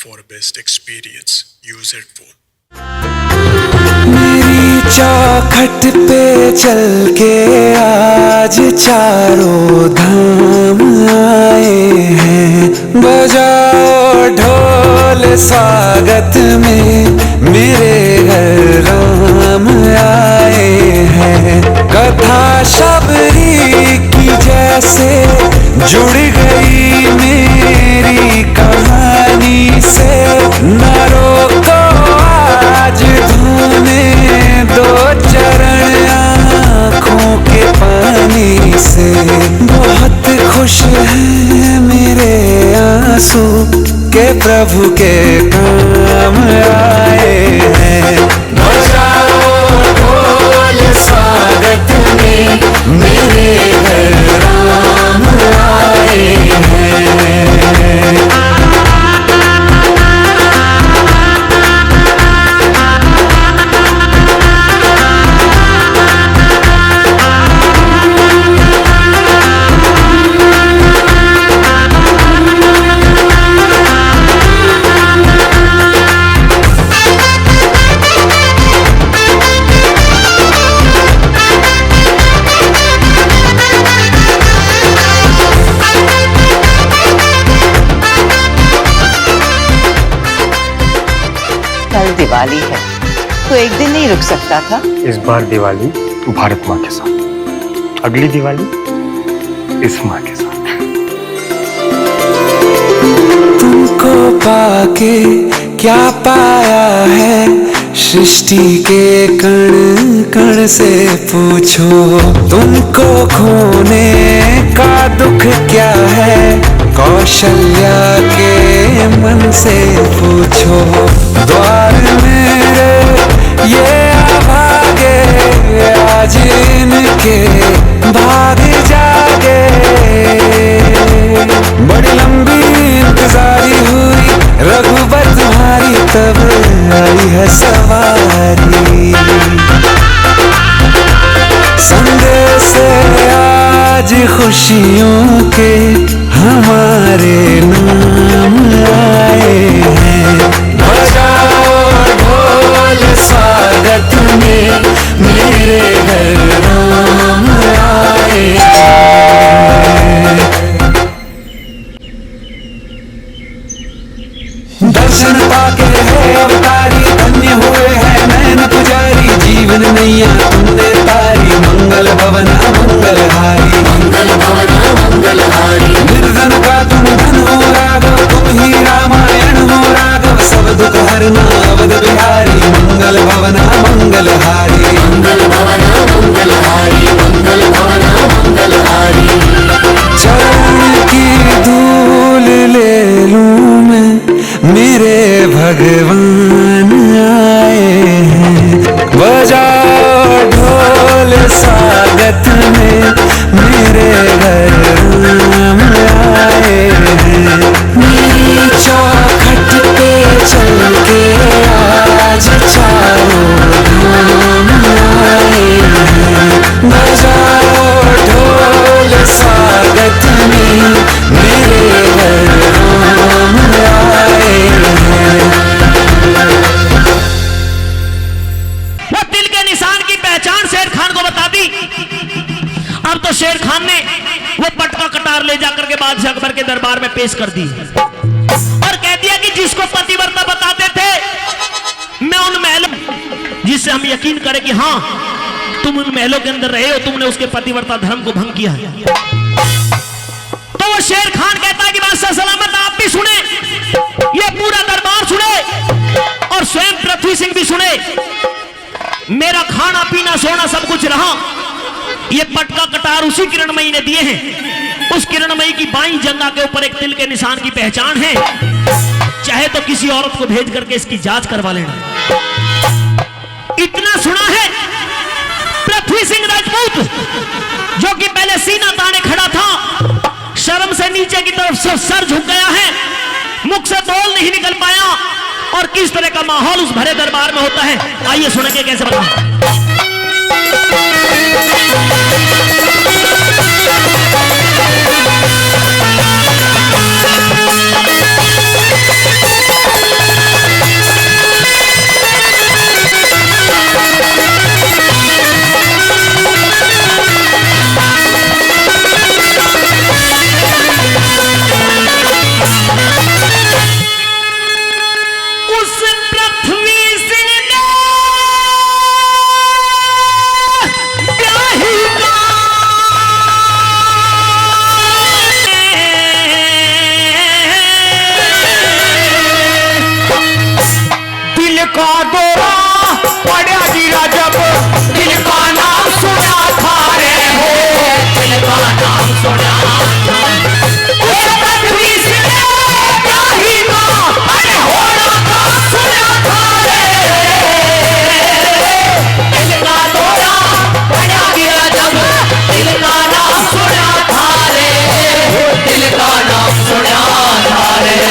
For best experience, use headphone. मेरी चौखट पे चल के आज चारों धाम आए हैं। बजाओ ढोल स्वागत में, मेरे घर राम आए हैं। कथा शबरी की जैसे जुड़ गई मेरी कहानी से। न रोको आज धोने दो चरण आँखों के पानी से। बहुत खुश हैं मेरे आंसू के प्रभु के काम आए हैं। बजाओ ढोल स्वागत में, मेरे घर राम आए हैं। दिवाली है तो एक दिन नहीं रुक सकता था। इस बार दिवाली भारत माँ के साथ, अगली दिवाली इस माँ के साथ। तुमको पाके क्या पाया है, सृष्टि के कण कण से पूछो। तुमको खोने का दुख क्या है, कौशल्या के मन से पूछो। द्वार मेरे ये अभागे, आज इनके भाग जागे। बड़ी लंबी इंतजारी हुई रघुबर तुम्हारी, तब आई है सवारी। संदेश आज खुशियों के हमारे नाम आए हैं। बजाओ ढोल स्वागत में, मेरे घर राम आए हैं। दर्शन पाके है अवतारी, धन्य हुए हैं नैन पुजारी। जीवन नैया तुमने तारी, मंगल भवन मंगलहारी। मंगल भवन मंगलहारी। निर्धन का तुम धन हो राघव, तुम ही रामायण हो राघव। सब दुख हरना अवध बिहारी, मंगल भवन मंगलहारी। मंगल भवन मंगलहारी। मंगल भवन मंगलहारी। चरण की धूल ले लूं मैं, मेरे भगवान आए हैं। बजाओ ढोल स्वागत में, मेरे घर राम आए हैं। मेरी चौखट पे चल के आज चारों धाम आए हैं। बजाओ ढोल स्वागत में, मेरे घर राम आए हैं। वो तिल के निशान की पहचान शेर खान को बता दी। अब तो शेर खान ने वो पटका कटार ले जाकर के बादशाह अकबर के दरबार में पेश कर दी और कह दिया कि जिसको पतिव्रता बताते थे, मैं उन महलों जिससे हम यकीन करें कि हाँ तुम उन महलों के अंदर रहे हो, तुमने उसके पतिव्रता धर्म को भंग किया है। तो वो शेर खान कहता है कि बादशाह सलामत आप भी सुने, ये पूरा दरबार सुने और स्वयं पृथ्वी सिंह भी सुने। मेरा खाना पीना सोना सब कुछ रहा, ये पटका कटार उसी किरणमयी ने दिए हैं। उस किरणमयी की बाईं जंगा के ऊपर एक तिल के निशान की पहचान है। चाहे तो किसी औरत को भेज करके इसकी जांच करवा लेना। इतना सुना है, पृथ्वी सिंह राजपूत जो कि पहले सीना ताने खड़ा था, शर्म से नीचे की तरफ से सर झुक गया है, मुख से बोल नहीं निकल पाया। और किस तरह का माहौल उस भरे दरबार में होता है, आइए सुनेंगे कैसे बताऊं। का दौरा पड़ा गिरा जब दिल का नाम सुना था रे हो, दिल का नाम सुना था। उस पृथ्वी से क्या ही ना अरे होना का सुना था रे, दिल का दौरा पड़ा गिरा जब दिल का नाम सुना था रे, दिल का नाम सुना था रे।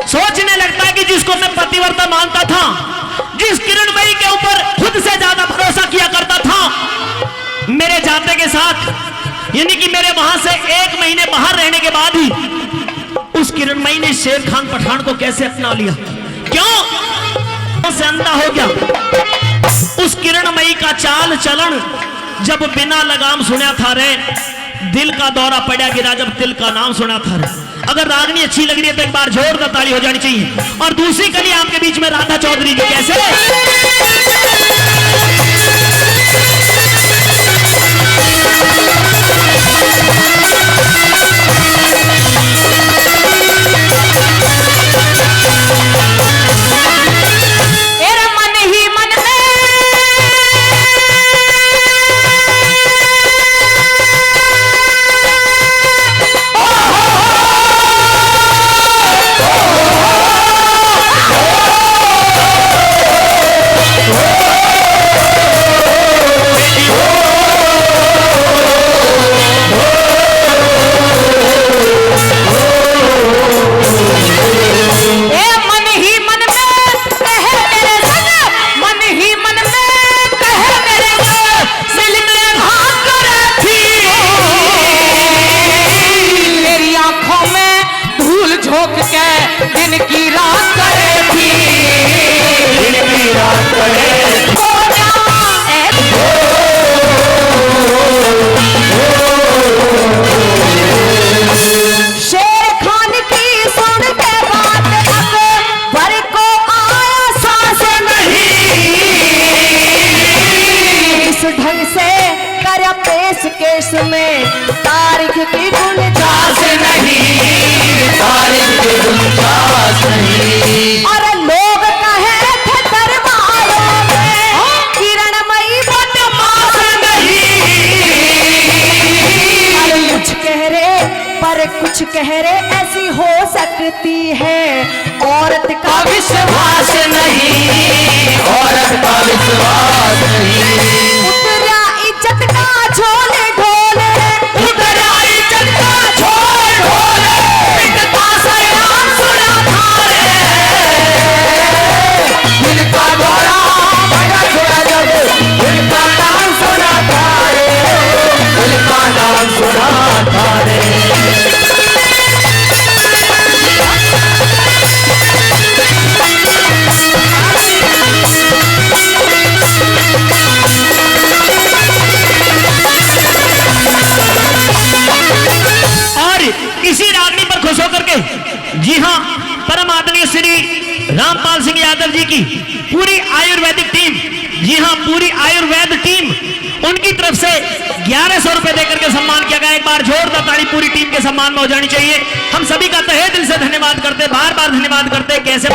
सोचने लगता है कि जिसको मैं पतिव्रता मानता था, जिस किरणमयी के ऊपर खुद से ज्यादा भरोसा किया करता था, मेरे जाते के साथ यानी कि मेरे वहां से 1 महीने बाहर रहने के बाद ही उस किरणमयी ने शेर खान पठान को कैसे अपना लिया, क्यों से अंधा हो गया। उस किरणमयी का चाल चलन जब बिना लगाम सुना था रे, दिल का दौरा पड़ा गिरा जब दिल का नाम सुना था रे। अगर रागनी अच्छी लग रही है तो एक बार जोरदार ताली हो जानी चाहिए। और दूसरी कली आपके बीच में राधा चौधरी जी, कैसे दिन की रात करे थी, दिन की रात करे शेर खान की सुन के बात अकबर को आया सांस नहीं, इस ढंग से कर पेश केस में तारीख की गुंजाइश नहीं, तारीख की गुंजाइश नहीं। और लोग कहे थे दरबारों में किरणमयी बदमाश नहीं, कुछ कह रहे पर कुछ कह रहे ऐसी हो सकती है औरत का विश्वास नहीं, औरत का विश्वास नहीं। उतरा इज्जत का झोले ढोले, उतरा इज्जत का झोले ढोले, पिटता सलाम सुना था रे, दिल का दौरा बड़ा छोड़ा जब दिल का नाम सुना था रे, दिल का नाम सुना था रे। इसी रागनी पर खुश होकर के जी हाँ परम आदरणीय श्री रामपाल सिंह यादव जी की पूरी आयुर्वेदिक टीम, जी हाँ पूरी आयुर्वेद टीम, उनकी तरफ से 1100 रुपए देकर के सम्मान किया गया। एक बार जोरदार ताली पूरी टीम के सम्मान में हो जानी चाहिए। हम सभी का तहे दिल से धन्यवाद करते, बार बार धन्यवाद करते। कैसे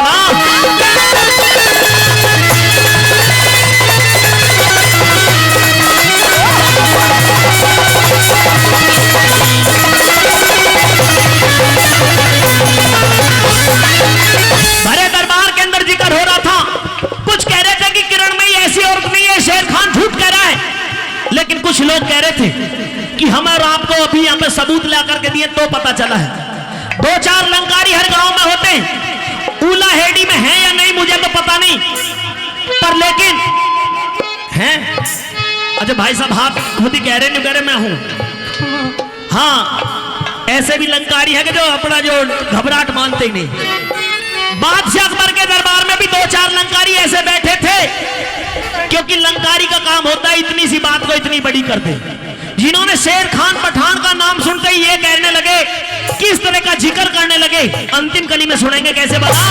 सबूत ला करके दिए तो पता चला है। 2-4 लंकारी हर गांव में होते हैं, उला हेडी में है या नहीं मुझे तो पता नहीं, पर लेकिन हैं। अच्छा भाई साहब आप खुद ही कह रहे नहीं, कह रहे मैं हूं। हाँ ऐसे भी लंकारी है कि जो अपना जो घबराहट मानते ही नहीं। बादशाह अकबर के दरबार में भी 2-4 लंकारी ऐसे बैठे थे, क्योंकि लंकारी का काम होता है इतनी सी बात को इतनी बड़ी कर दे। जिन्होंने शेर खान पठान का नाम सुनते ही ये कहने लगे, किस तरह का जिक्र करने लगे, अंतिम कली में सुनेंगे कैसे बता।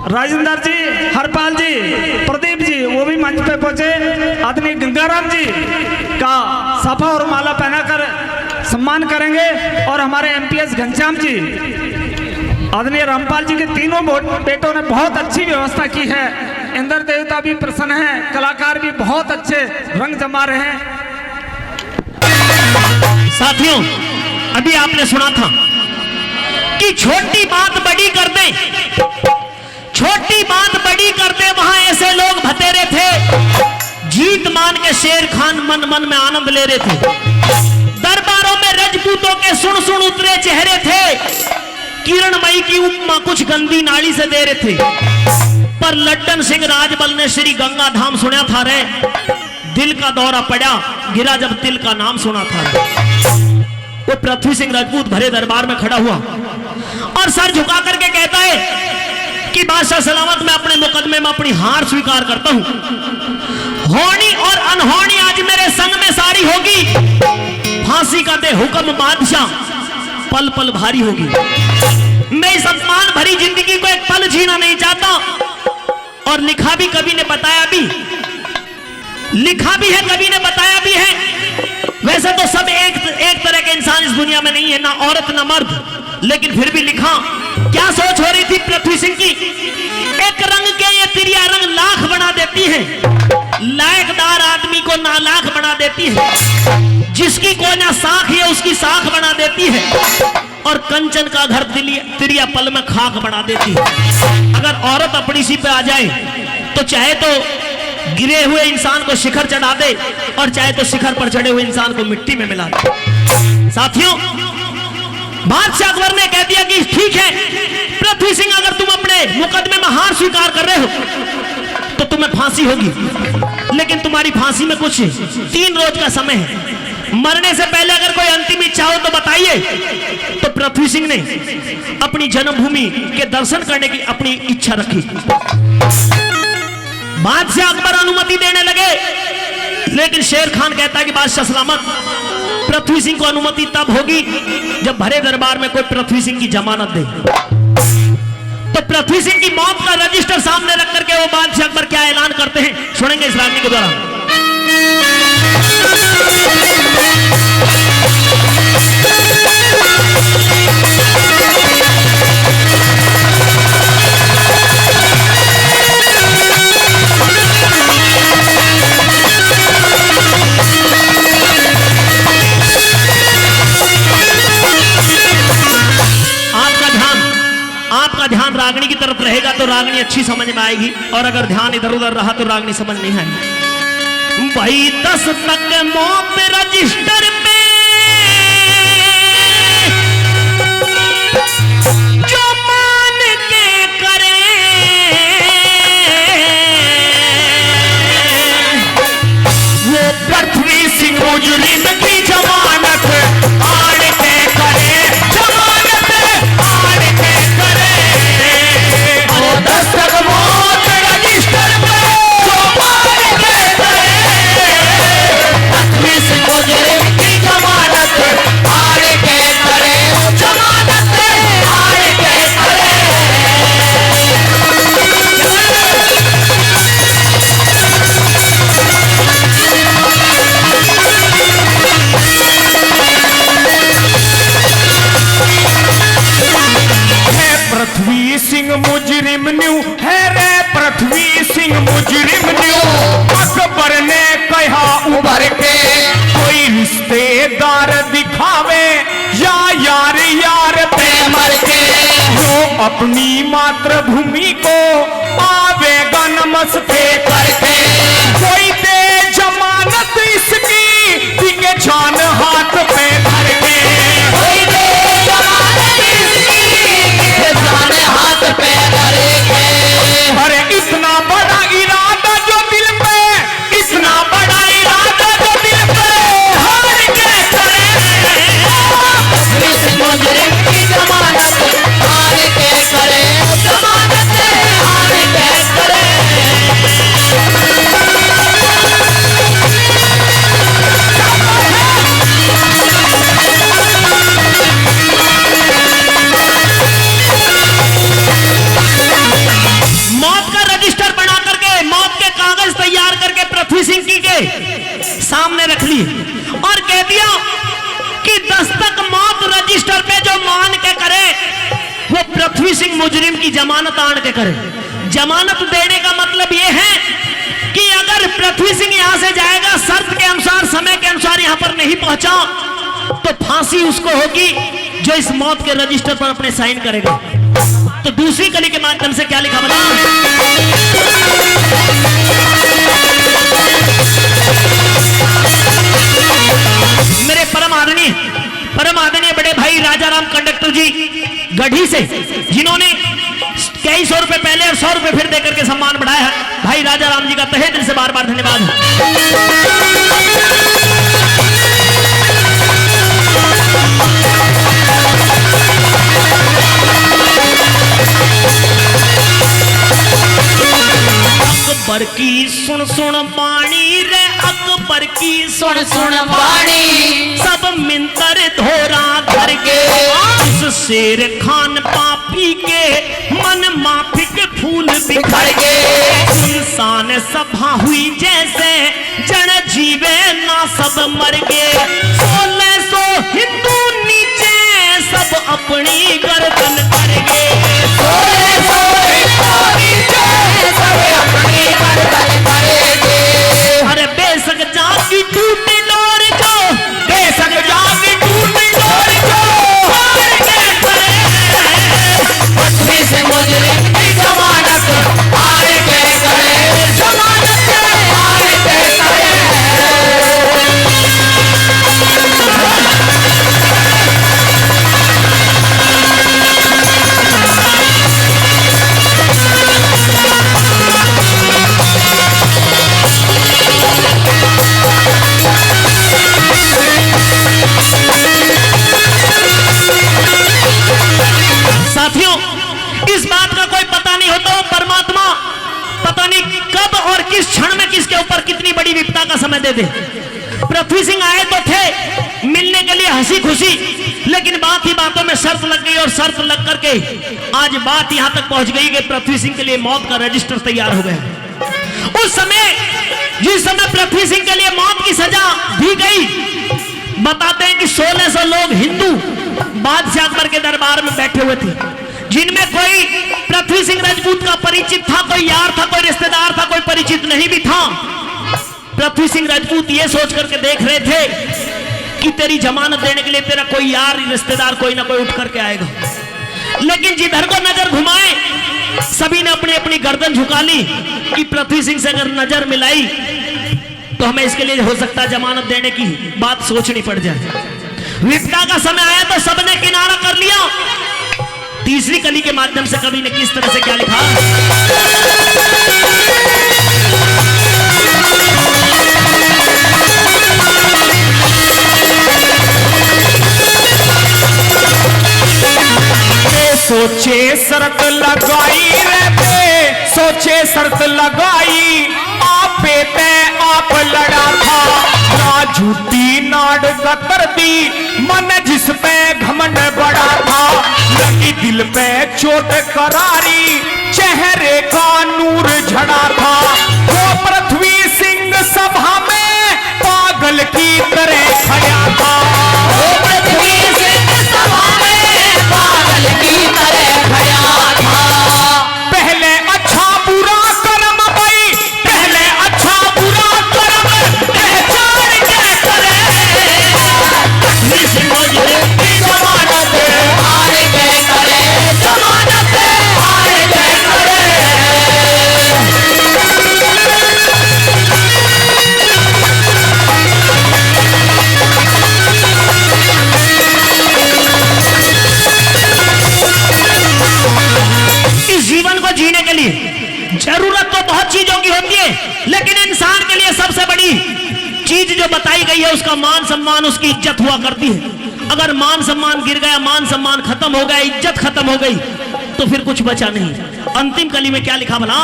राजेंद्र जी, हरपाल जी, प्रदीप जी वो भी मंच पे पहुंचे। आदरणीय गंगाराम जी का साफा और माला पहनाकर सम्मान करेंगे और हमारे एमपीएस घनश्याम जी, आदरणीय रामपाल जी के तीनों बेटों ने बहुत अच्छी व्यवस्था की है। इंद्र देवता भी प्रसन्न हैं, कलाकार भी बहुत अच्छे रंग जमा रहे हैं। साथियों अभी आपने सुना था कि छोटी बात बड़ी कर दे, छोटी बात बड़ी कर दे, वहां ऐसे लोग भतेरे थे। जीत मान के शेर खान मन मन में आनंद ले रहे थे। दरबारों में रजपूतों के सुन सुन उतरे चेहरे थे। किरणमयी की उपमा कुछ गंदी नाली से दे रहे थे, पर लड्डन सिंह राजबल ने श्री गंगा धाम सुना था रे, दिल का दौरा पड़ा गिरा जब तिल का नाम सुना था रे। वो पृथ्वी सिंह राजपूत भरे दरबार में खड़ा हुआ और सर झुका करके कहता है कि बादशाह सलामत, मैं अपने मुकदमे में अपनी हार स्वीकार करता हूं। होनी और अनहोनी आज मेरे संग में सारी होगी। फांसी का दे हुक्म बादशाह, पल पल भारी होगी। मैं इस अपमान भरी जिंदगी को एक पल जीना नहीं चाहता। और लिखा भी कवि ने बताया भी, लिखा भी है कवि ने बताया भी है। वैसे तो सब एक तरह के इंसान इस दुनिया में नहीं है, ना औरत ना मर्द, लेकिन फिर भी लिखा। क्या सोच हो रही थी पृथ्वी सिंह की? एक रंग के ये तिरिया रंग लाख बना देती है, लायकदार आदमी को नालाख बना देती है। जिसकी कोई ना साख है उसकी साख बना देती है, और कंचन का घर तिरिया पल में खाक बना देती है। अगर औरत अपनी सी पे आ जाए तो चाहे तो गिरे हुए इंसान को शिखर चढ़ा दे, और चाहे तो शिखर पर चढ़े हुए इंसान को मिट्टी में मिला दे। साथियों बादशाह अकबर ने कह दिया कि ठीक है पृथ्वी सिंह, अगर तुम अपने मुकदमे में हार स्वीकार कर रहे हो तो तुम्हें फांसी होगी, लेकिन तुम्हारी फांसी में कुछ 3 रोज का समय है। मरने से पहले अगर कोई अंतिम इच्छा हो तो बताइए। तो पृथ्वी सिंह ने अपनी जन्मभूमि के दर्शन करने की अपनी इच्छा रखी। बादशाह अकबर अनुमति देने लगे, लेकिन शेर खान कहता है कि बादशाह सलामत, पृथ्वी सिंह को अनुमति तब होगी जब भरे दरबार में कोई पृथ्वी सिंह की जमानत दे। तो पृथ्वी सिंह की मौत का रजिस्टर सामने रख करके वो बादशाह अकबर क्या ऐलान करते हैं, सुनेंगे इस रागनी के द्वारा। आपका ध्यान रागनी की तरफ रहेगा तो रागनी अच्छी समझ में आएगी, और अगर ध्यान इधर उधर रहा तो रागनी समझ नहीं आएगी। भाई 10 तक मौत रजिस्टर पे जो मान के करे, वो पृथ्वी सिंह मुजरिम की जमानत आड़ के करे, जमानत आड़ के करे। 10 तक मौत रजिस्टर पे जो मान के करे, पृथ्वी सिंह मुजरिम की जमानत आड़ के करे, जमानत आड़ के करे। पृथ्वी सिंह मुजरिम न्यू है रे, पृथ्वी सिंह मुजरिम न्यू। अकबर ने कहा उभर के, कोई रिश्तेदार दिखावे या यार यार पे मर के, जो अपनी मातृभूमि को आवेगा नमस्ते करके, कोई दे जमानत इसकी दिखे जान हाथ पे धर के, कोई दे जमानत इसकी जान हाथ पे धर के। अरे इतना बड़ा इरादा जो दिल पे, इतना बड़ा इरादा जो दिल पे हार के करे, पृथ्वी सिंह मुजरिम की जमानत हार के करे, जमानत हार के करे। मौत का रजिस्टर बना करके, मौत के कागज तैयार करके पृथ्वी सिंह की के सामने रख ली और कह दिया कि 10 तक मौत रजिस्टर पे जो मान के करे, वो पृथ्वी सिंह मुजरिम की जमानत आन के करे। जमानत देने का मतलब ये है कि अगर पृथ्वी सिंह यहां से जाएगा, शर्त के अनुसार, समय के अनुसार यहां पर नहीं पहुंचा, तो फांसी उसको होगी जो इस मौत के रजिस्टर पर अपने साइन करेगा। तो दूसरी कली के माध्यम से क्या लिखा बता, मेरे परम आदरणीय बड़े भाई राजा राम कंडक्टर जी गढ़ी से, जिन्होंने कई 100 रुपए पहले और 100 रुपए फिर देकर के सम्मान बढ़ाया है, भाई राजा राम जी का तहे दिल से बार बार धन्यवाद। अकबर की सुन सुन बाणी रे, अकबर की सुन सुन बाणी, सब मिंतर धोरा धर के, उस शेर खान पापी के मन माफिक फूल बिखर के, इंसान सभा हुई जैसे जन जीवे ना सब मर गए, 1600 हिंदू नीचे सब अपनी गर्दन कर गए, 1600 हिंदू नीचे सब अपनी गर्दन करेंगे। अरे बेशक जाति टूटी डोर जो, बेशक जाति टूटी डोर जो हार के करे, पृथ्वी सिंह मुजरिम की जमानत हार के करे, जमानत हार के करे। क्षण में किसके ऊपर कितनी बड़ी विपदा का समय दे दे। पृथ्वी सिंह आए तो थे मिलने के लिए हंसी खुशी, लेकिन बात ही बातों में शर्त लग गई और शर्त लग करके आज बात यहां तक पहुंच गई कि पृथ्वी सिंह के लिए मौत का रजिस्टर तैयार हो गया। उस समय जिस समय पृथ्वी सिंह के लिए मौत की सजा दी गई, बताते हैं कि 1600 लोग हिंदू बादशाह अकबर के दरबार में बैठे हुए थे, जिनमें कोई पृथ्वी सिंह राजपूत का परिचित था, कोई यार था, कोई रिश्तेदार था, कोई परिचित नहीं भी था। पृथ्वी सिंह राजपूत ये सोच करके देख रहे थे कि तेरी जमानत देने के लिए तेरा कोई यार रिश्तेदार कोई ना कोई उठ करके आएगा, लेकिन जिधर को नजर घुमाए सभी ने अपनी अपनी गर्दन झुका ली कि पृथ्वी सिंह से अगर नजर मिलाई तो हमें इसके लिए हो सकता है जमानत देने की बात सोचनी पड़ जाए। विपदा का समय आया तो सबने किनारा कर लिया। तीसरी कली के माध्यम से कवि ने किस तरह से क्या लिखा, सोचे शर्त लगाई रे, सोचे शर्त लगाई, आपे ते आप लड़ा था, ना झूठी नाड़ गतर दी, मन जिस पे घमंड बड़ा था, लगी दिल पे चोट करारी, चेहरे का नूर झड़ा था, वो पृथ्वी सिंह सभा में पागल की तरह खड़ा था, वो पृथ्वी सिंह सभा में पागल की तरह खड़ा था। पहले अच्छा बुरा कर्म भाई, पहले अच्छा बुरा कर्म पहचान के करे, जमानत हार के करे, जमानत हार के करे। इस जीवन को जीने के लिए जरूरत तो बहुत चीजों की होती है, लेकिन इंसान के लिए सबसे बड़ी चीज जो बताई गई है उसका मान सम्मान, उसकी इज्जत हुआ करती है। अगर मान सम्मान गिर गया, मान सम्मान खत्म हो गया, इज्जत खत्म हो गई तो फिर कुछ बचा नहीं। अंतिम कली में क्या लिखा भला,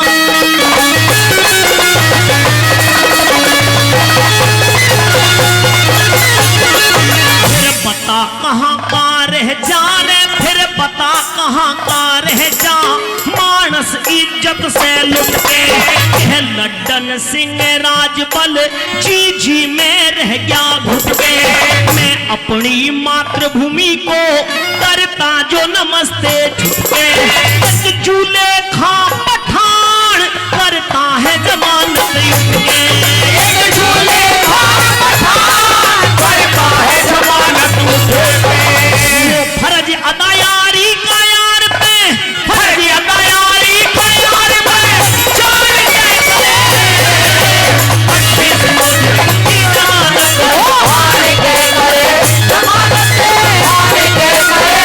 फिर बता कहां का रह जा रे, फिर बता कहां का रह जा, मानस इज्जत से लुट के है लड्डन सिंह राजबल, जी जी में रह गया घुट के, मैं अपनी मातृभूमि को करता जो नमस्ते झुके, एक झूले खा पठान करता है जमानत उठ के, एक झूले खा पठान करता है जमानत उठ के। फर्ज अदायारी का यार पे, फर्ज अदायारी का यार पे जान के करे, पट्टी से मुझे जमानत हार के करे, जमानत हार के करे,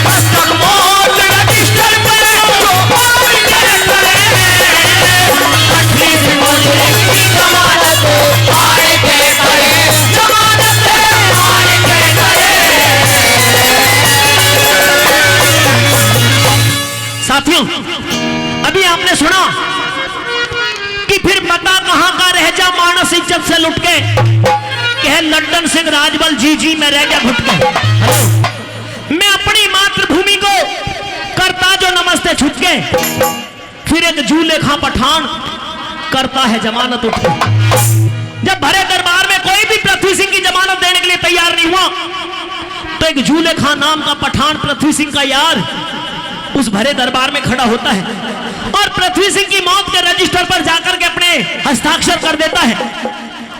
रजिस्टर मौत रजिस्टर पे जो हार के करे, पट्टी से मुझे जमानत हार के करे, जमानत हार के करे। साथियों, अभी आपने सुना कि फिर बता कहां का रह जा, मानस इज्जत से लुट के कह लड्डन सिंह राजबल, जी जी में रह गया घुट के। मैं अपनी मातृभूमि को करता जो नमस्ते छुट के, फिर एक झूले खा पठान करता है जमानत उठ के। जब भरे दरबार में कोई भी पृथ्वी सिंह की जमानत देने के लिए तैयार नहीं हुआ, तो एक झूले खान नाम का पठान पृथ्वी सिंह का यार उस भरे दरबार में खड़ा होता है और पृथ्वी सिंह की मौत के रजिस्टर पर जाकर के अपने हस्ताक्षर कर देता है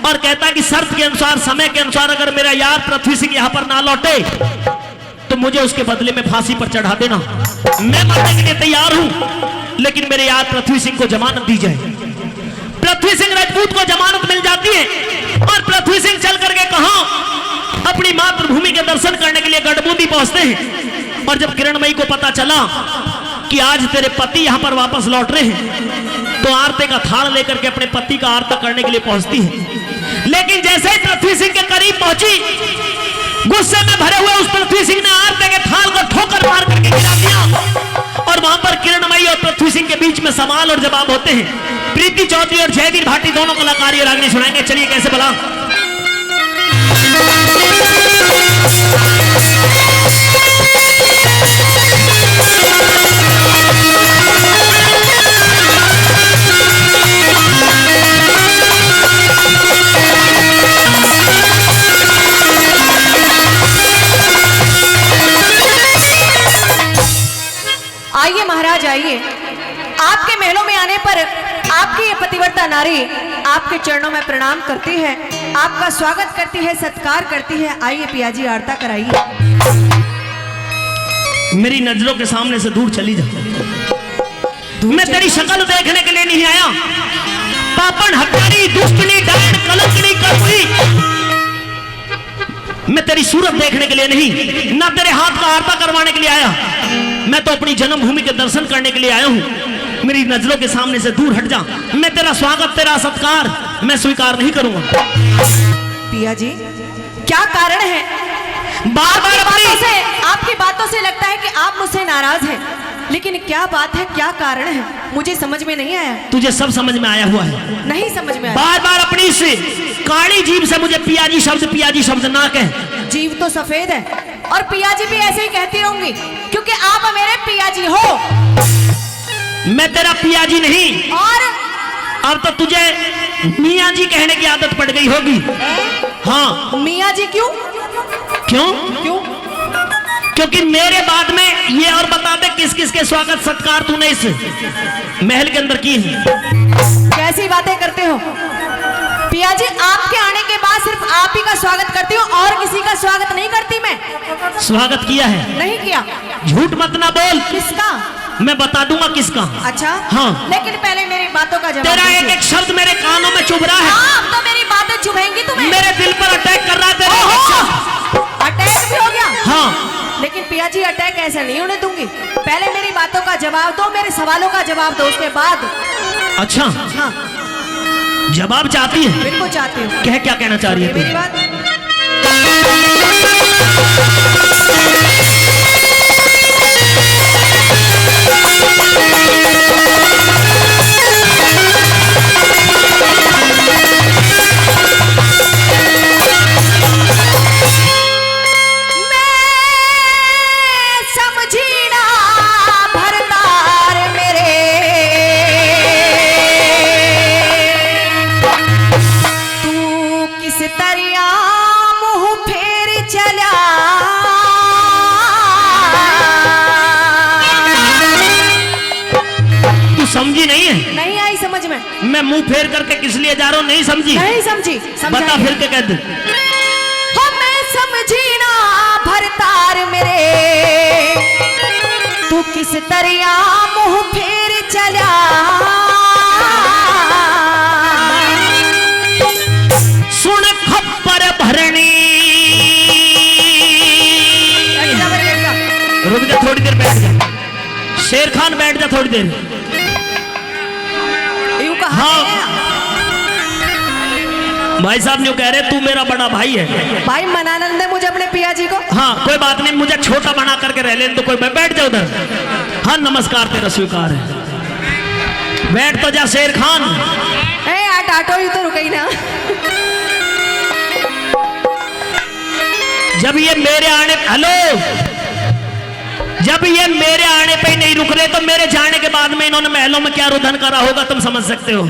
और कहता है कि शर्त के अनुसार, समय के अनुसार अगर मेरा यार पृथ्वी सिंह यहां पर ना लौटे तो मुझे उसके बदले में फांसी पर चढ़ा देना। मैं मरने के लिए तैयार हूं, लेकिन मेरे यार पृथ्वी सिंह को जमानत दी जाए। पृथ्वी सिंह राजपूत को जमानत मिल जाती है और पृथ्वी सिंह चल करके कहां अपनी मातृभूमि के दर्शन करने के लिए गढ़बूंदी पहुंचते हैं। और जब किरणमयी को पता चला कि आज तेरे पति यहां पर वापस लौट रहे हैं, तो आरती का थाल लेकर के अपने पति का आरती करने के लिए पहुंचती है। लेकिन जैसे ही पृथ्वी सिंह के करीब पहुंची, गुस्से में भरे हुए उस पृथ्वी सिंह ने आरती के थाल को ठोकर मार करके गिरा दिया और वहां पर किरणमयी और पृथ्वी सिंह के बीच में सवाल और जवाब होते हैं। प्रीति चौधरी और जयवीर भाटी दोनों कलाकार ये रागनी सुनाएंगे। चलिए कैसे बला। आइए महाराज आइए, आपके महलों में आने पर आपकी ये पतिव्रता नारी आपके चरणों में प्रणाम करती है, आपका स्वागत करती है, सत्कार करती है। आइए पिया जी आरता कराइए। मेरी नजरों के सामने से दूर चली जा। मैं तेरी शक्ल देखने के लिए नहीं आया। पापन, हत्यारी, दुष्टनी, डायन, कलंकनी, कलपुरी, मैं तेरी सूरत देखने के लिए नहीं, ना तेरे हाथ का आरता करवाने के लिए आया। मैं तो अपनी जन्मभूमि के दर्शन करने के लिए आया हूं। मेरी नजरों के सामने से दूर हट जा। मैं तेरा स्वागत, तेरा सत्कार मैं स्वीकार नहीं करूंगा। पिया जी क्या कारण है? बार बार आपकी बातों से लगता है कि आप मुझसे नाराज हैं, लेकिन क्या बात है, क्या कारण है, मुझे समझ में नहीं आया। तुझे सब समझ में आया हुआ है। नहीं समझ में आया। बार बार अपनी से काली जीभ से मुझे पियाजी शब्द ना कह। जीव तो सफेद है और पिया जी भी ऐसे ही कहती रहूंगी, क्योंकि आप मेरे पिया जी हो। मैं तेरा पियाजी नहीं, और अब तो तुझे मियाँ जी कहने की आदत पड़ गई होगी। हाँ। मियाँ जी क्यों? क्यों? क्यों? क्योंकि मेरे बाद में ये और बता दे किस किस के स्वागत सत्कार तूने इस महल के अंदर की है। कैसी बातें करते हो पिया जी? आपके आने के बाद सिर्फ आप ही का स्वागत करती हूँ और किसी का स्वागत नहीं करती। मैं स्वागत किया है। नहीं किया। झूठ मत ना बोल। किसका? मैं बता दूंगा किसका। अच्छा हाँ। लेकिन पहले मेरी बातों का जवाब तेरा दीजिए। एक एक शब्द मेरे कानों में चुभ रहा है। हाँ, अब तो मेरी बातें चुभेंगी तुम्हें। मेरे दिल पर अटैक कर रहा है तेरा एक एक शब्द। अटैक भी हो गया? हाँ। लेकिन पिया जी अटैक ऐसा नहीं होने दूंगी। पहले मेरी बातों का जवाब दो, मेरे सवालों का जवाब दो, उसके बाद। अच्छा हाँ जवाब चाहती है? बिल्कुल चाहती हूँ। कह क्या कहना चाह रही है मेरी तू? बात समझी नहीं है? नहीं आई समझ में। मैं मुंह फेर करके किस लिए जा रहा हूँ नहीं समझी? नहीं समझी। बता फिर के कह दे। हो मैं समझी ना भरतार मेरे, तू किस तरह मुंह फेर चला। सुन खप्पर भरणी। रुक जा थोड़ी देर, बैठ जा। शेर खान बैठ जा थोड़ी देर। हाँ भाई साहब न्यू कह रहे तू मेरा बड़ा भाई है। भाई मनानंद है मुझे अपने पिया जी को। हाँ कोई बात नहीं, मुझे छोटा बना करके रह लेने तो कोई। बैठ जा उधर। हाँ नमस्कार तेरा स्वीकार है। बैठ तो जा शेर खान। आटो ही तो रुकई ना। जब ये मेरे आने, हेलो, जब ये मेरे आने पे नहीं रुक रहे तो मेरे जाने के बाद में इन्होंने महलों में क्या रुधन करा होगा तुम समझ सकते हो।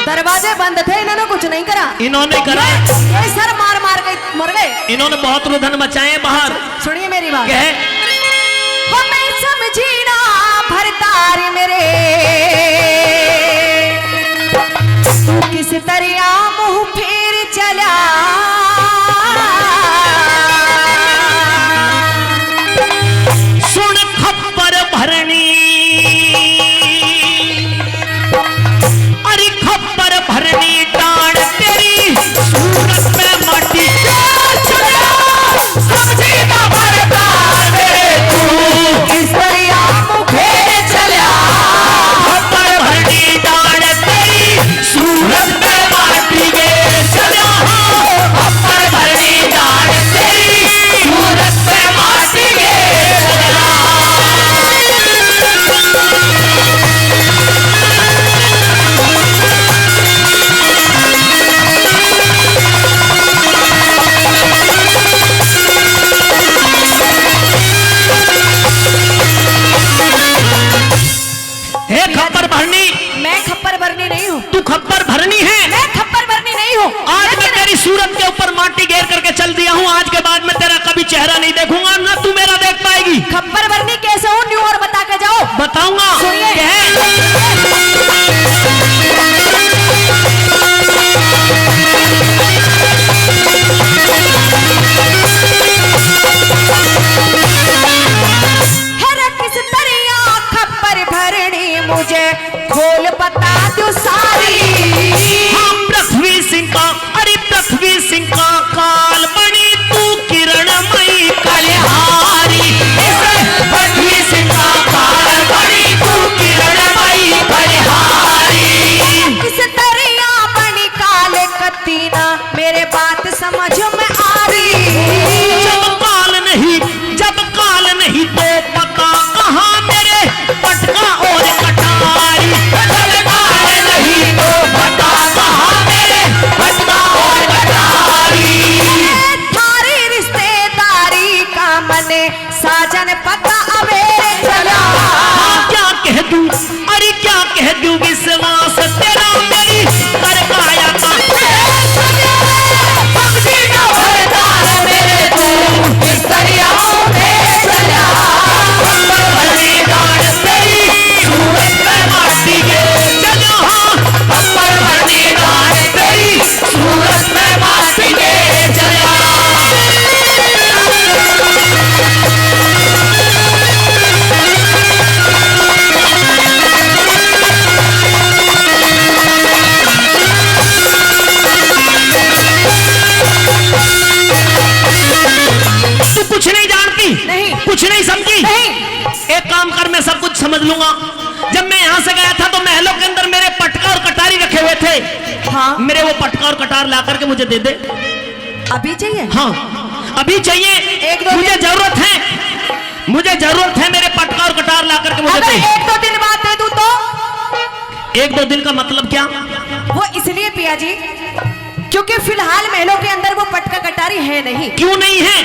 दरवाजे बंद थे, इन्होंने कुछ नहीं करा। इन्होंने करा, ये सर मार मार के मर गए। इन्होंने बहुत रुधन मचाए बाहर। सुनिए मेरी बात। क्या है? हो मैं समझी ना भरतार मेरे, तू किस तरह मुंह फेर चला। सुन खप्पर भरनी, अरे खप्पर भरनी डांड तेरी सूरत में माटी। समझी ना भरतार मेरे, तू किस तरह मुंह फेर चला। खप्पर भरनी डांड तेरी सूरत में माटी गे चला। सूरत के ऊपर माटी घेर करके चल दिया हूँ। आज के बाद मैं तेरा कभी चेहरा नहीं देखूंगा, ना तू मेरा देख पाएगी। खप्पर बरनी कैसे हूँ न्यू और बता के जाओ। बताऊंगा। सुनिए। किस तरिया खप्पर भरनी मुझे खोल बता दो सारी। हाँ पृथ्वी सिंह का, अरे पृथ्वी सिंह का काल बनी तू किरणमयी कलिहारी। पृथ्वी सिंह का काल बनी तू किरणमयी कलिहारी। किस तरिया बनी काले कतीना मेरे बात समझ में आ रही। जब काल नहीं तो पता कहाँ मेरे पटका और कटारी। जब काल नहीं तो पता कहाँ मेरे पटका और कटारी। थारी रिश्तेदारी का मने साजन पता अबेरे चला। क्या कह दूं, अरे क्या कह दूं, विश्वास तेरा मेरी कर पाया था। मेरे तू इस दरियाओं में चला। बलिदान तेरी सूरत में माटी के चलो। हाँ बलिदान तेरी सूरत में माटी के चला। तू कुछ नहीं जानती, नहीं। कुछ नहीं समझी। नहीं। एक काम कर, मैं सब कुछ समझ लूंगा। जब मैं यहाँ से गया था तो महलों के अंदर मेरे पटका और कटारी रखे हुए थे। हाँ मेरे वो पटका और कटार ला करके मुझे दे दे। अभी चाहिए। हाँ अभी चाहिए। एक दो मुझे दिन- जरूरत है, मुझे जरूरत है। मेरे पटका और कटार ला करके मुझे अगर दे। एक दो दिन बाद दे दूं तो? एक दो दिन का मतलब क्या? वो इसलिए पिया जी क्योंकि फिलहाल महलों के अंदर वो पटका कटारी है नहीं। क्यों नहीं है,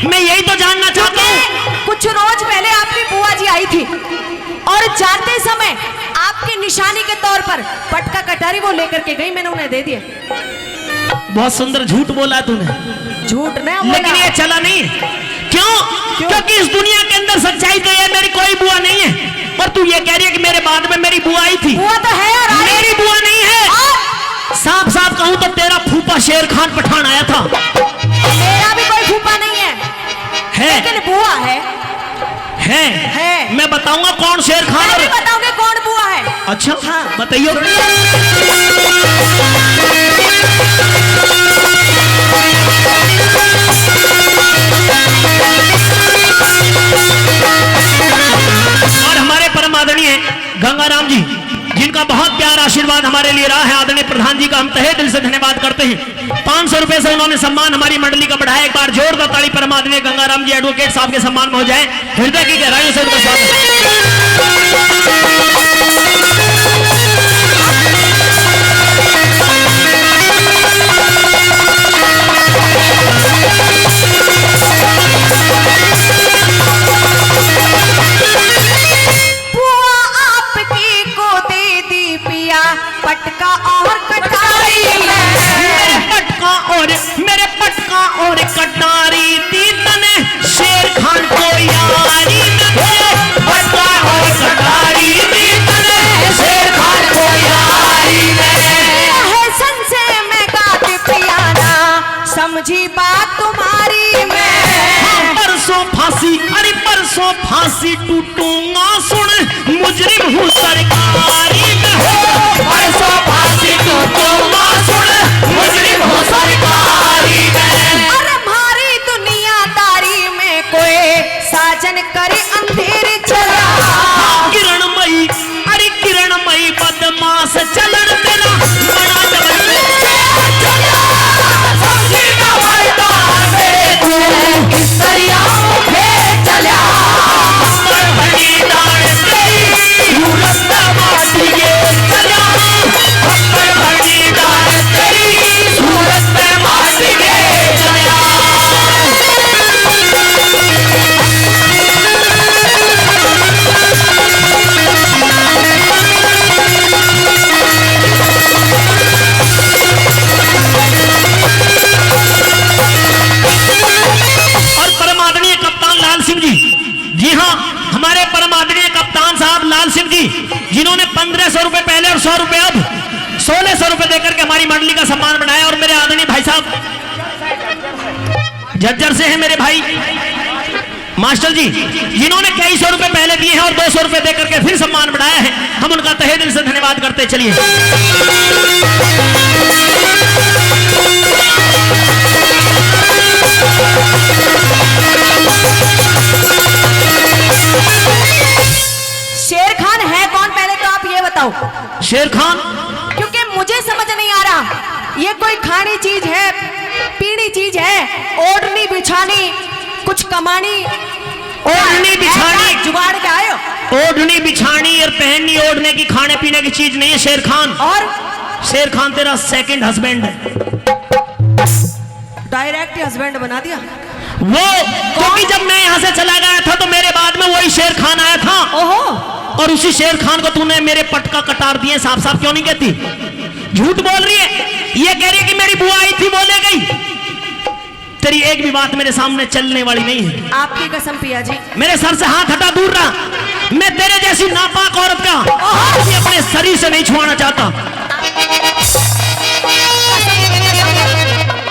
मैं यही तो जानना चाहता हूँ। क्योंकि कुछ रोज पहले आपकी बुआ जी आई थी और जाते समय आपकी निशानी के तौर पर पटका कटारी वो लेकर के गई, मैंने उन्हें दे दिया। बहुत सुंदर झूठ बोला तूने, झूठ ना लेकिन बोला। ये चला नहीं है। क्यों? क्योंकि इस दुनिया के अंदर सच्चाई तो ये मेरी कोई बुआ नहीं है। और तू ये कह रही है कि मेरे बाद में मेरी बुआ आई थी। बुआ तो है और आई। मेरी बुआ नहीं है। और साफ साफ कहूं तो तेरा फूफा शेर खान पठान आया था। मेरा भी कोई फूफा नहीं है, लेकिन बुआ है। है। मैं बताऊंगा कौन शेर खान मैं भी और... बताऊंगी कौन बुआ है। अच्छा हाँ। बताइए। और हमारे परम आदरणीय गंगाराम जी, जिनका बहुत प्यार आशीर्वाद हमारे लिए रहा है, आदरणीय प्रधान जी का हम तहे दिल से धन्यवाद करते हैं। 500 रुपए से उन्होंने सम्मान हमारी मंडली का बढ़ाया। एक बार जोरदार ताली परम आदरणीय गंगाराम जी एडवोकेट साहब के सम्मान में हो जाए। हृदय की गहराइयों से उनका स्वागत। बुआ आपकी को दे दी पिया पटका और कटारी मेरे पटका और कटारी दी तने शेर खान को यारी में। पटका और कटारी दी तने शेर खान को यारी में। से मैं गाते पियाना समझी बात तुम्हारी मैं। हाँ, परसों फांसी, अरे परसों फांसी टूटूंगा सुन, मुजरिम हूँ सरकारी में। परसों फांसी टूटूंगा सुन, मुजरिम हूँ सरकारी में। और हमारी दुनियादारी में कोई साजन करे अंधेरे चला। किरणमयी, अरे किरणमयी बदमाश चलन तेरा बड़ा जबल इस दरियाओं में चला। बड़ी मंडली का सम्मान बनाया और मेरे आदरणीय भाई साहब झज्जर से हैं मेरे भाई मास्टर जी, जिन्होंने कई सौ रुपए पहले दिए हैं और 200 रुपए देकर के फिर सम्मान बढ़ाया है, हम उनका तहे दिल से धन्यवाद करते चलिए। शेर खान है कौन, पहले तो आप ये बताओ। शेर खान, क्योंकि मुझे समझ नहीं आ रहा, ये कोई खानी चीज है, पीनी चीज है, ओढ़नी बिछानी, कुछ कमानी, ओढ़नी बिछानी, जुगाड़ के आए हो? ओढ़नी बिछानी और पहननी ओढ़ने की खाने पीने की चीज नहीं है शेर खान। और शेर खान तेरा सेकंड हस्बैंड है। डायरेक्ट हस्बैंड बना दिया वो क्योंकि जब मैं यहाँ से चला गया था तो मेरे बाद में वही शेर खान आया था। ओहो, और उसी शेर खान को तूने मेरे पटका कटार दिए। साफ साफ क्यों नहीं कहती? झूठ बोल रही है। ये कह रही है कि मेरी बुआ आई थी, बोले गई। तेरी एक भी बात मेरे सामने चलने वाली नहीं है। आपकी कसम पिया जी। मेरे सर से हाथ हटा, दूर रहा। मैं तेरे जैसी नापाक औरत का अपने शरीर से नहीं छुआना चाहता।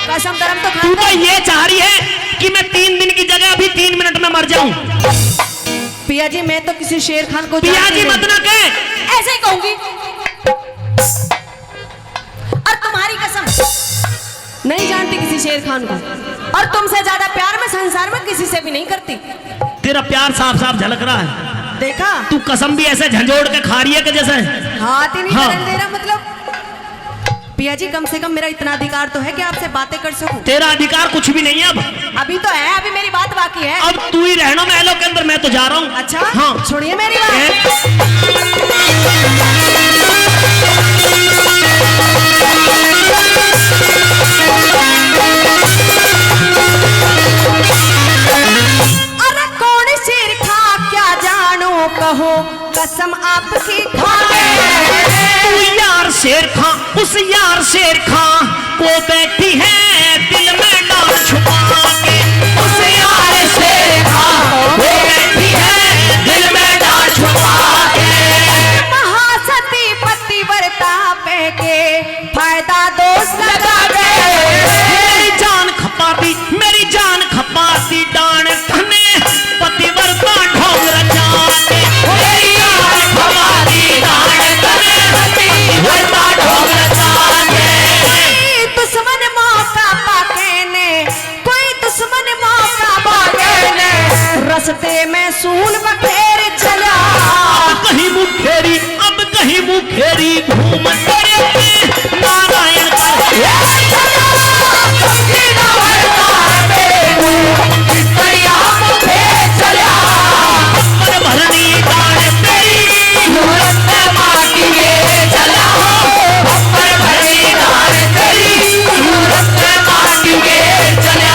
कसम धर्म तो तू तो खाता। ये चाह रही है कि मैं 3 दिन की जगह अभी 3 मिनट में मर जाऊं। पिया जी मैं तो किसी शेर खान को पिया जानती जी नहीं। मत ना कह। ऐसे ही कहूंगी। और तुम्हारी कसम नहीं जानती किसी शेर खान को, और तुमसे ज्यादा प्यार मैं संसार में किसी से भी नहीं करती। तेरा प्यार साफ साफ झलक रहा है। देखा, तू कसम भी ऐसे झंझोड़ के खा रही है कि जैसे हाथ ही नहीं हाँ। बदल दे रहा। मतलब पिया जी कम से कम मेरा इतना अधिकार तो है कि आपसे बातें कर सकूं। तेरा अधिकार कुछ भी नहीं है अब। अभी तो है, अभी मेरी बात बाकी है। अब तू ही रहना महलों के अंदर, मैं तो जा रहा हूँ। अच्छा हाँ, सुनिए मेरी बात। अरे कौन शेर खा क्या जानो, कहो कसम आपकी खाए। तू यार शेर खां, उस यार शेर खां को बैठी है दिल में डाल छुपा के। उस यार शेर खां को बैठी है दिल में डाल छुपा के। महासती पतिव्रता पे के फायदा दोस्त लगा दे। मेरी जान खपाती, मेरी जान खपाती डान तने पतिव्रता ढोंग रचा के। मेरी जान खपाती डान तने पतिव्रता ढोंग रचा के। दुश्मन मौका पाके ने, कोई दुश्मन मौका पाके ने, रस्ते में सूल बखेर चला। अब कहीं मुखेरी, अब कहीं मुखेरी घूम तेरे पे नारायण का पर भरनी डाल तेरी मूरत में माटी में चला। पर भरनी डाल तेरी मूरत में माटी में चला।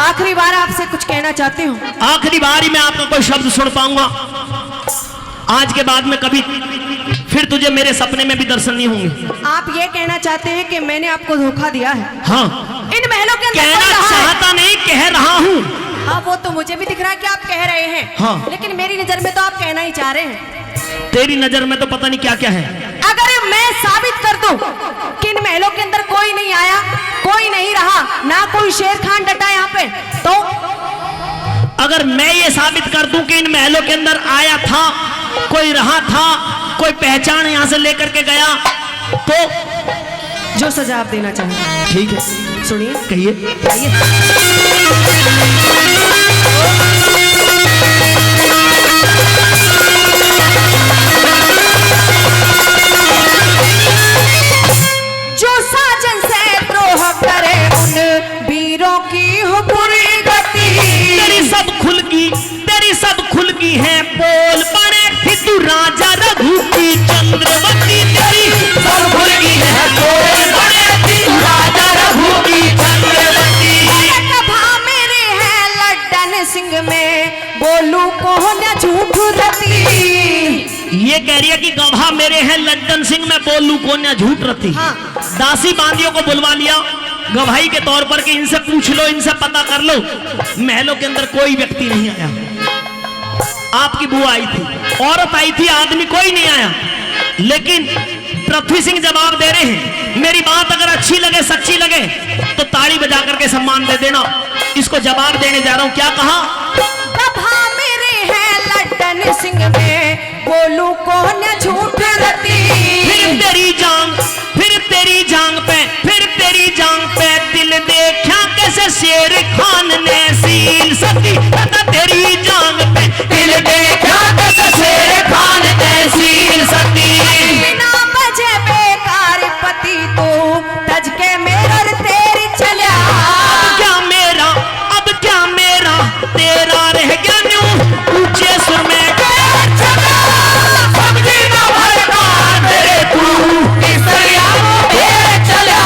आखिरी बार आपसे कुछ कहना चाहती हूँ। आखिरी बार ही मैं आपका कोई शब्द सुन पाऊंगा। आज के बाद में कभी फिर तुझे मेरे सपने में भी दर्शन नहीं होंगे। आप ये कहना चाहते हैं कि मैंने आपको धोखा दिया है। हाँ, इन महलों के अंदर कहना कौन रहा है? चाहता नहीं, कह रहा हूँ। हाँ वो तो मुझे भी दिख रहा है कि आप कह रहे हैं। हाँ। लेकिन मेरी नजर में तो आप कहना ही चाह रहे हैं। तेरी नजर में तो पता नहीं क्या क्या है। अगर मैं साबित कर दूं कि इन महलों के अंदर कोई नहीं आया, कोई नहीं रहा, ना कोई शेर खान डटा यहाँ पे, तो अगर मैं ये साबित कर दूं कि इन महलों के अंदर आया था, कोई रहा था, कोई पहचान यहां से लेकर के गया, तो जो सजा आप देना चाहें। ठीक है, सुनिए, कहिए। जो साजन से द्रोह करे उन वीरों की हो बुरी गति। तेरी सब खुल की है पोल बने थी तू राजा रघु की चंद्रवती। तेरी सब खुल की है पोल बने थी तू राजा रघु की चंद्रवती। कभा मेरे हैं लड्डन सिंह में बोलू को न झूठ रती। ये कह रही है कि गवाह मेरे हैं लड्डन सिंह में बोल बोलू कोन्या झूठ रही। हाँ। दासी बांदियों को बुलवा लिया गवाही के तौर पर कि इनसे पूछ लो, इनसे पता कर लो। महलों के अंदर कोई व्यक्ति नहीं आया। आपकी बुआ आई थी, औरत आई थी, आदमी कोई नहीं आया। लेकिन पृथ्वी सिंह जवाब दे रहे हैं, मेरी बात अगर अच्छी लगे, सच्ची लगे तो ताली बजा करके सम्मान दे देना। इसको जवाब देने जा रहा हूं। क्या कहा? प्रभा मेरे हैं लड्डन सिंह में, बोलू कौन झूठ रती। फिर तेरी जांग पे दिल देखा कैसे शेर खान ने सील सती। तेरी जांग पे दिल देखा कैसे शेर खान ने सील सती। बिना बजे बेकार पति तो तज के मेरा तेरी चला। अब क्या मेरा तेरा रह गया न्यू ऊंचे सुर में समझी ना भड़का तेरे तू इस दरिया में चला।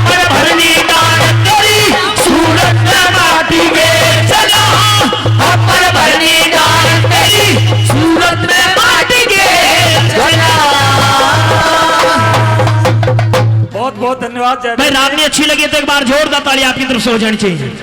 पर भरनी डाल तेरी सूरत में माटी में चला। पर भरनी डाल तेरी सूरत में माटी में चला। बहुत बहुत धन्यवाद जय। भाई रागनी अच्छी लगी तो एक बार जोरदार ताली आपकी तरफ से हो जानी चाहिए।